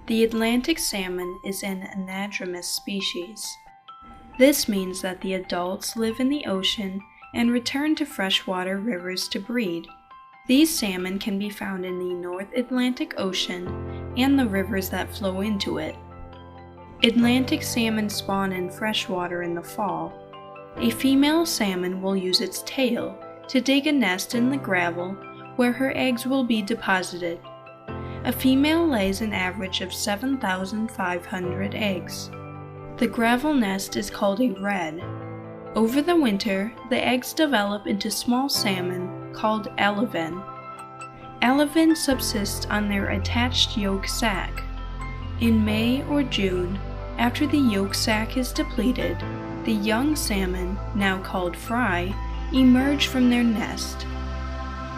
The Atlantic salmon is an anadromous species. This means that the adults live in the ocean and return to freshwater rivers to breed. These salmon can be found in the North Atlantic Ocean and the rivers that flow into it. Atlantic salmon spawn in freshwater in the fall. A female salmon will use its tail to dig a nest in the gravel where her eggs will be deposited. A female lays an average of 7,500 eggs. The gravel nest is called a redd. Over the winter, the eggs develop into small salmon called alevin. Alevin subsist on their attached yolk sac. In May or June, after the yolk sac is depleted, the young salmon, now called fry, emerge from their nest.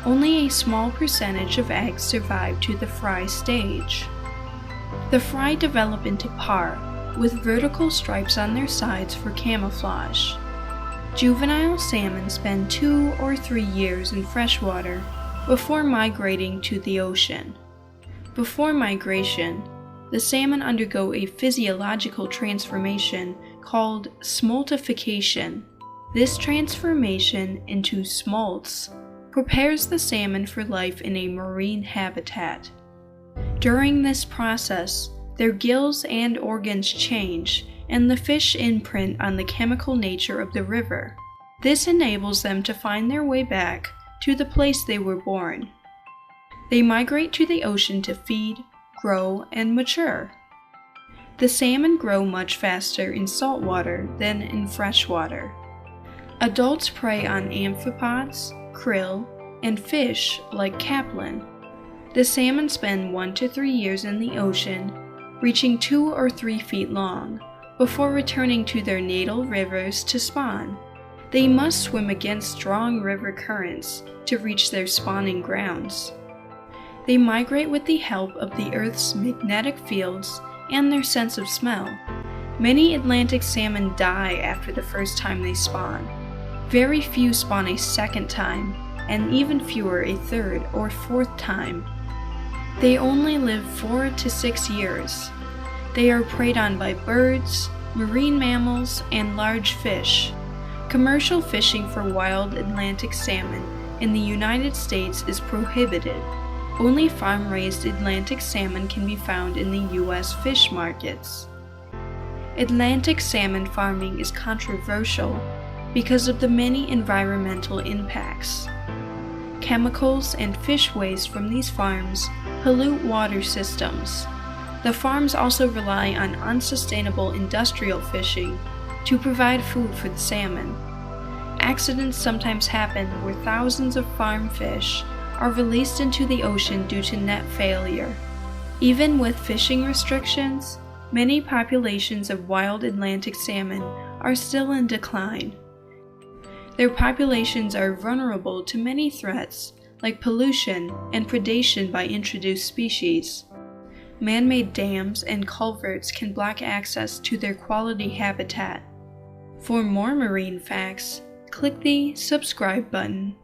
Only a small percentage of eggs survive to the fry stage. The fry develop into parr, with vertical stripes on their sides for camouflage. Juvenile salmon spend 2 or 3 years in freshwater before migrating to the ocean. Before migration, the salmon undergo a physiological transformation called smoltification. This transformation into smolts prepares the salmon for life in a marine habitat. During this process, their gills and organs change, and the fish imprint on the chemical nature of the river. This enables them to find their way back to the place they were born. They migrate to the ocean to feed, grow, and mature. The salmon grow much faster in saltwater than in freshwater. Adults prey on amphipods, krill, and fish like capelin. The salmon spend 1 to 3 years in the ocean, reaching 2 or 3 feet long, before returning to their natal rivers to spawn. They must swim against strong river currents to reach their spawning grounds. They migrate with the help of the Earth's magnetic fields and their sense of smell. Many Atlantic salmon die after the first time they spawn. Very few spawn a second time, and even fewer a third or fourth time. They only live 4 to 6 years. They are preyed on by birds, marine mammals, and large fish. Commercial fishing for wild Atlantic salmon in the United States is prohibited. Only farm-raised Atlantic salmon can be found in the U.S. fish markets. Atlantic salmon farming is controversial because of the many environmental impacts. Chemicals and fish waste from these farms pollute water systems. The farms also rely on unsustainable industrial fishing to provide food for the salmon. Accidents sometimes happen where thousands of farm fish are released into the ocean due to net failure. Even with fishing restrictions, many populations of wild Atlantic salmon are still in decline. Their populations are vulnerable to many threats like pollution and predation by introduced species. Man-made dams and culverts can block access to their quality habitat. For more marine facts, click the subscribe button.